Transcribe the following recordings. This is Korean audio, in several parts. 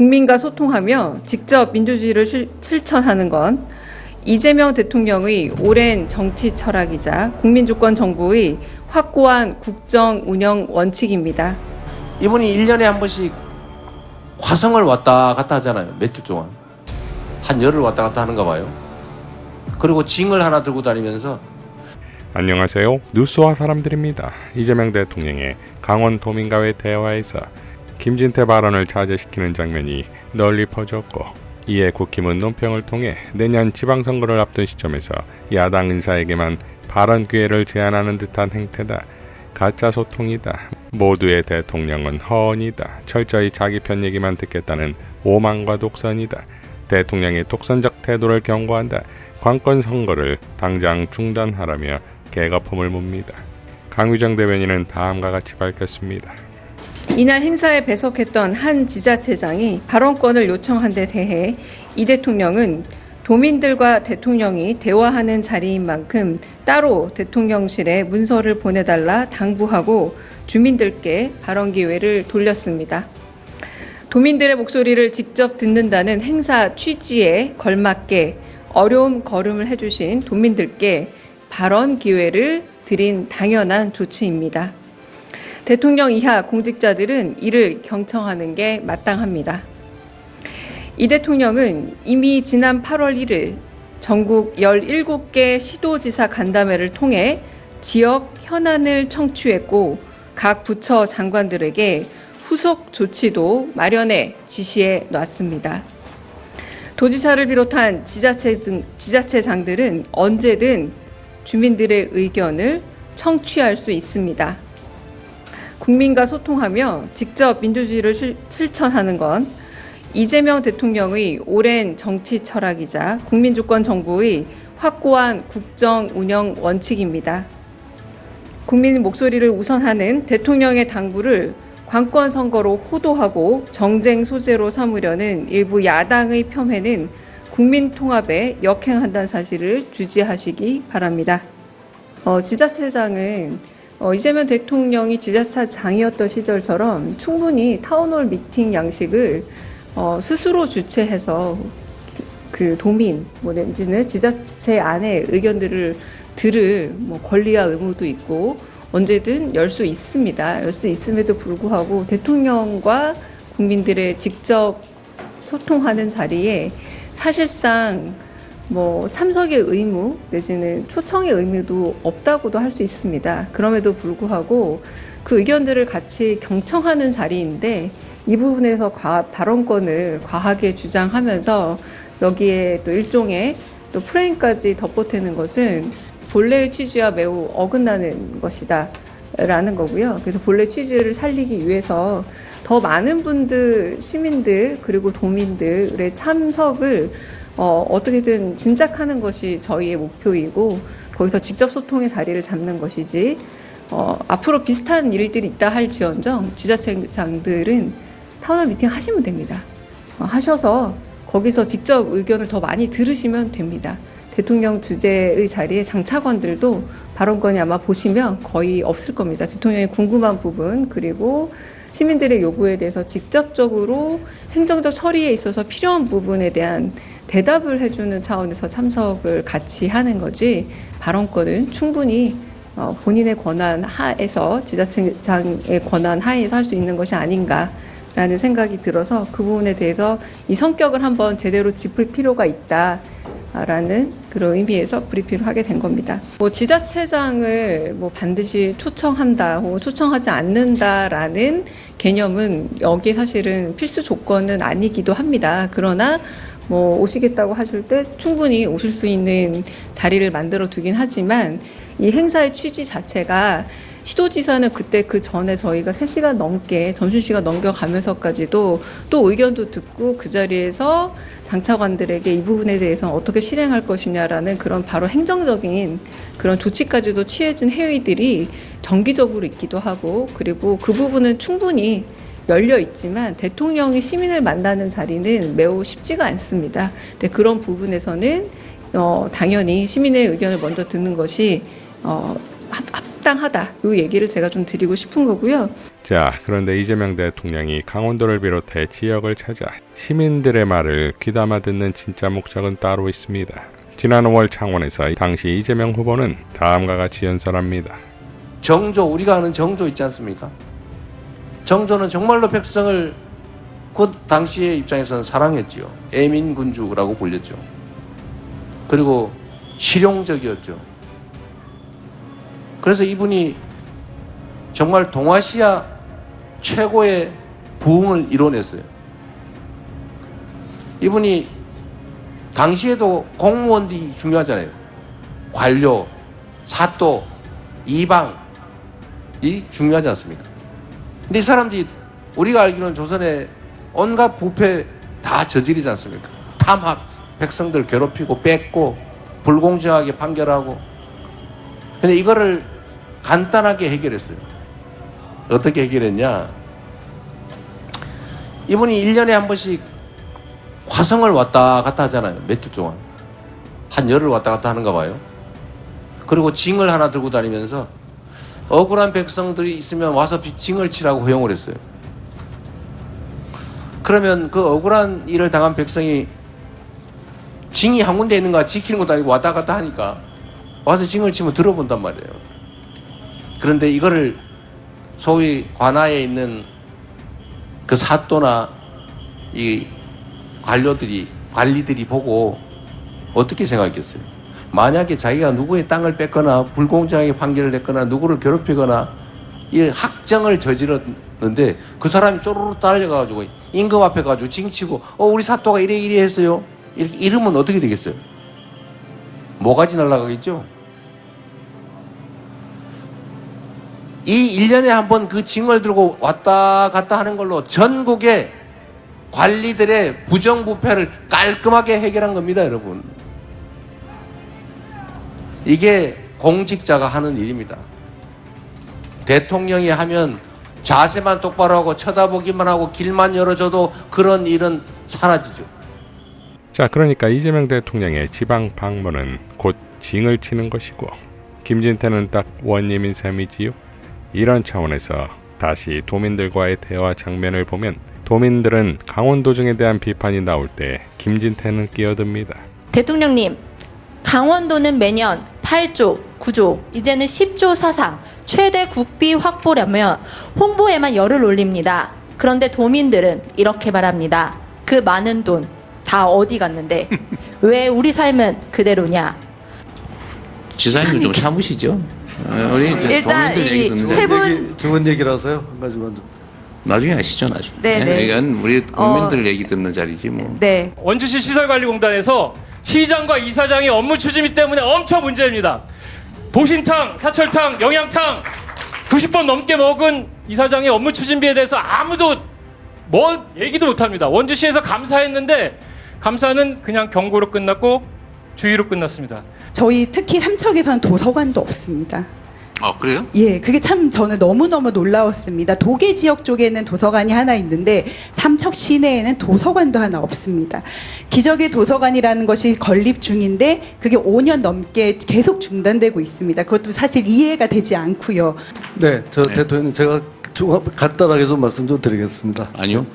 국민과 소통하며 직접 민주주의를 실천하는 건 이재명 대통령의 오랜 정치 철학이자 국민주권 정부의 확고한 국정 운영 원칙입니다. 이분이 1년에 한 번씩 화성을 왔다 갔다 하잖아요. 며칠 동안. 한 열흘 왔다 갔다 하는가 봐요. 그리고 징을 하나 들고 다니면서 안녕하세요. 뉴스와 사람들입니다. 이재명 대통령의 강원도민과의 대화에서 김진태 발언을 자제시키는 장면이 널리 퍼졌고, 이에 국힘은 논평을 통해 내년 지방선거를 앞둔 시점에서 야당 인사에게만 발언 기회를 제한하는 듯한 행태다. 가짜 소통이다. 모두의 대통령은 허언이다. 철저히 자기 편 얘기만 듣겠다는 오만과 독선이다. 대통령의 독선적 태도를 경고한다. 관권 선거를 당장 중단하라며 개거품을 뭅니다. 강유정 대변인은 다음과 같이 밝혔습니다. 이날 행사에 배석했던 한 지자체장이 발언권을 요청한 데 대해 이 대통령은 도민들과 대통령이 대화하는 자리인 만큼 따로 대통령실에 문서를 보내달라 당부하고 주민들께 발언 기회를 돌렸습니다. 도민들의 목소리를 직접 듣는다는 행사 취지에 걸맞게 어려움 거름을 해주신 도민들께 발언 기회를 드린 당연한 조치입니다. 대통령 이하 공직자들은 이를 경청하는 게 마땅합니다. 이 대통령은 이미 지난 8월 1일 전국 17개 시도지사 간담회를 통해 지역 현안을 청취했고, 각 부처 장관들에게 후속 조치도 마련해 지시해 놨습니다. 도지사를 비롯한 지자체장들은 언제든 주민들의 의견을 청취할 수 있습니다. 국민과 소통하며 직접 민주주의를 실천하는 건 이재명 대통령의 오랜 정치 철학이자 국민주권 정부의 확고한 국정 운영 원칙입니다. 국민 목소리를 우선하는 대통령의 당부를 관권 선거로 호도하고 정쟁 소재로 삼으려는 일부 야당의 폄훼는 국민 통합에 역행한다는 사실을 주지하시기 바랍니다. 지자체장은 이재명 대통령이 지자체장이었던 시절처럼 충분히 타운홀 미팅 양식을 스스로 주최해서 그 도민 내지는 지자체 안의 의견들을 들을 권리와 의무도 있고 언제든 열 수 있습니다. 열 수 있음에도 불구하고 대통령과 국민들의 직접 소통하는 자리에 사실상 참석의 의무 내지는 초청의 의무도 없다고도 할 수 있습니다. 그럼에도 불구하고 그 의견들을 같이 경청하는 자리인데 이 부분에서 발언권을 과하게 주장하면서 여기에 또 일종의 또 프레임까지 덧보태는 것은 본래의 취지와 매우 어긋나는 것이다 라는 거고요. 그래서 본래 취지를 살리기 위해서 더 많은 분들, 시민들 그리고 도민들의 참석을 어떻게든 진작하는 것이 저희의 목표이고, 거기서 직접 소통의 자리를 잡는 것이지, 앞으로 비슷한 일들이 있다 할지언정 지자체장들은 타운홀 미팅 하시면 됩니다. 하셔서 거기서 직접 의견을 더 많이 들으시면 됩니다. 대통령 주재의 자리에 장차관들도 발언권이 아마 보시면 거의 없을 겁니다. 대통령이 궁금한 부분 그리고 시민들의 요구에 대해서 직접적으로 행정적 처리에 있어서 필요한 부분에 대한 대답을 해주는 차원에서 참석을 같이 하는 거지, 발언권은 충분히 본인의 권한 하에서, 지자체장의 권한 하에서 할 수 있는 것이 아닌가라는 생각이 들어서 그 부분에 대해서 이 성격을 한번 제대로 짚을 필요가 있다라는 그런 의미에서 브리핑을 하게 된 겁니다. 지자체장을 반드시 초청한다 혹은 초청하지 않는다라는 개념은 여기에 사실은 필수 조건은 아니기도 합니다. 그러나 오시겠다고 하실 때 충분히 오실 수 있는 자리를 만들어 두긴 하지만, 이 행사의 취지 자체가 시도지사는 그때 그 전에 저희가 3시간 넘게 점심시간 넘겨가면서까지도 또 의견도 듣고 그 자리에서 장차관들에게 이 부분에 대해서 어떻게 실행할 것이냐라는 그런 바로 행정적인 그런 조치까지도 취해진 회의들이 정기적으로 있기도 하고, 그리고 그 부분은 충분히 열려 있지만 대통령이 시민을 만나는 자리는 매우 쉽지가 않습니다. 근데 그런 부분에서는 당연히 시민의 의견을 먼저 듣는 것이 합당하다. 이 얘기를 제가 좀 드리고 싶은 거고요. 자, 그런데 이재명 대통령이 강원도를 비롯해 지역을 찾아 시민들의 말을 귀담아 듣는 진짜 목적은 따로 있습니다. 지난 5월 창원에서 당시 이재명 후보는 다음과 같이 연설합니다. 정조, 우리가 아는 정조 있지 않습니까? 정조는 정말로 백성을 그 당시의 입장에서는 사랑했지요. 애민군주라고 불렸죠. 그리고 실용적이었죠. 그래서 이분이 정말 동아시아 최고의 부흥을 이뤄냈어요. 이분이 당시에도 공무원들이 중요하잖아요. 관료, 사또, 이방이 중요하지 않습니까? 근데 이 사람들이 우리가 알기로는 조선에 온갖 부패 다 저지르지 않습니까? 탐학, 백성들 괴롭히고 뺏고 불공정하게 판결하고. 근데 이거를 간단하게 해결했어요. 어떻게 해결했냐? 이분이 1년에 한 번씩 화성을 왔다 갔다 하잖아요. 몇 주 동안. 한 열흘 왔다 갔다 하는가 봐요. 그리고 징을 하나 들고 다니면서 억울한 백성들이 있으면 와서 징을 치라고 허용을 했어요. 그러면 그 억울한 일을 당한 백성이 징이 한 군데 있는가 지키는 것도 아니고 왔다 갔다 하니까 와서 징을 치면 들어본단 말이에요. 그런데 이거를 소위 관아에 있는 그 사또나 이 관리들이 보고 어떻게 생각했겠어요? 만약에 자기가 누구의 땅을 뺏거나 불공정하게 판결을 냈거나 누구를 괴롭히거나 이 학정을 저질렀는데 그 사람이 쪼르르 달려가지고 임금 앞에 가지고 징치고 우리 사또가 이래 했어요. 이렇게 이러면 어떻게 되겠어요? 모가지 날아가겠죠? 이 1년에 한 번 그 징을 들고 왔다 갔다 하는 걸로 전국의 관리들의 부정부패를 깔끔하게 해결한 겁니다, 여러분. 이게 공직자가 하는 일입니다. 대통령이 하면 자세만 똑바로 하고 쳐다보기만 하고 길만 열어줘도 그런 일은 사라지죠. 자, 그러니까 이재명 대통령의 지방 방문은 곧 징을 치는 것이고 김진태는 딱 원님인 셈이지요. 이런 차원에서 다시 도민들과의 대화 장면을 보면 도민들은 강원도정에 대한 비판이 나올 때 김진태는 끼어듭니다. 대통령님, 강원도는 매년 8조, 9조, 이제는 10조 사상 최대 국비 확보라며 홍보에만 열을 올립니다. 그런데 도민들은 이렇게 말합니다. 그 많은 돈 다 어디 갔는데 왜 우리 삶은 그대로냐? 지사님은 좀 참으시죠. 우리 일단 도민들 얘기 듣는 세 분 좋은 얘기라서요. 한 가지만 좀. 나중에 하시죠, 나중에. 네네. 이건 우리 국민들 얘기 듣는 자리지 뭐. 네. 원주시 시설관리공단에서 시장과 이사장의 업무 추진비 때문에 엄청 문제입니다. 보신탕, 사철탕, 영양탕 90번 넘게 먹은 이사장의 업무 추진비에 대해서 아무도 뭐 얘기도 못합니다. 원주시에서 감사했는데 감사는 그냥 경고로 끝났고 주의로 끝났습니다. 저희 특히 삼척에서는 도서관도 없습니다. 아, 그래요? 예, 그게 참 저는 너무너무 놀라웠습니다. 도계 지역 쪽에는 도서관이 하나 있는데 삼척 시내에는 도서관도 하나 없습니다. 기적의 도서관이라는 것이 건립 중인데 그게 5년 넘게 계속 중단되고 있습니다. 그것도 사실 이해가 되지 않고요. 네, 대통령 제가 좀 간단하게 좀 말씀 좀 드리겠습니다. 아니요.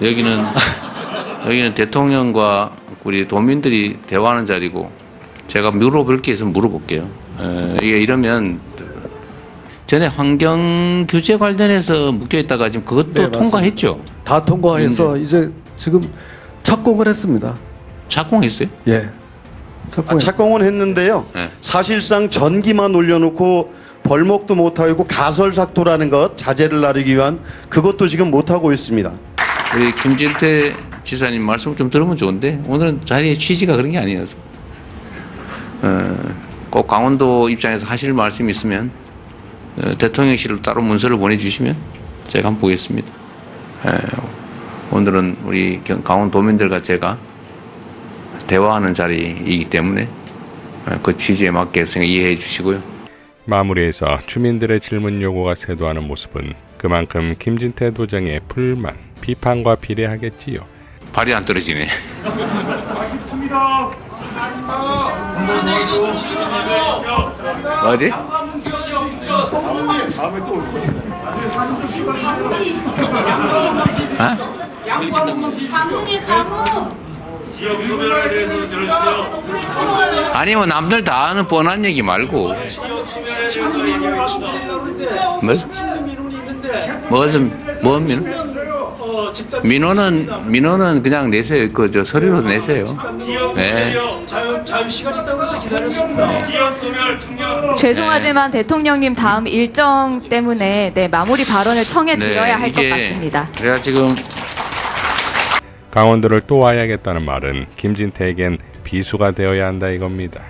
여기는 대통령과 우리 도민들이 대화하는 자리고 제가 물어볼 게 있으면 물어볼게요. 이게 이러면 전에 환경 규제 관련해서 묶여 있다가 지금 그것도 네, 통과했죠. 다 통과해서 이제 지금 착공을 했습니다. 착공했어요? 예. 착공은 했는데요. 네. 사실상 전기만 올려놓고 벌목도 못하고 가설삭도라는 것 자재를 나르기 위한 그것도 지금 못하고 있습니다. 우리 김진태 지사님 말씀을 좀 들으면 좋은데 오늘은 자리의 취지가 그런 게 아니어서 꼭 강원도 입장에서 하실 말씀이 있으면 대통령실로 따로 문서를 보내주시면 제가 한번 보겠습니다. 오늘은 우리 강원도민들과 제가 대화하는 자리이기 때문에 그 취지에 맞게 이해해 주시고요. 마무리해서 주민들의 질문 요구가 쇄도하는 모습은 그만큼 김진태 도정의 불만, 비판과 비례하겠지요. 발이 안 떨어지네. 아쉽습니다. 어디? 아니 뭐 남들 다 아는 뻔한 얘기 말고 뭐 민원? 민원은 그냥 내세요. 저 서류로 내세요. 네. 죄송하지만 대통령님 다음 일정 때문에 마무리 발언을 청해 드려야 할 것 같습니다. 제가 지금 강원도를 또 와야겠다는 말은 김진태에겐 비수가 되어야 한다 이겁니다.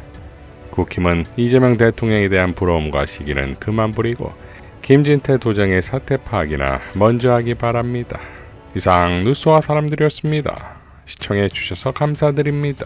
국힘은 이재명 대통령에 대한 부러움과 시기는 그만 부리고 김진태 도정의 사태 파악이나 먼저 하기 바랍니다. 이상 뉴스와 사람들이었습니다. 시청해 주셔서 감사드립니다.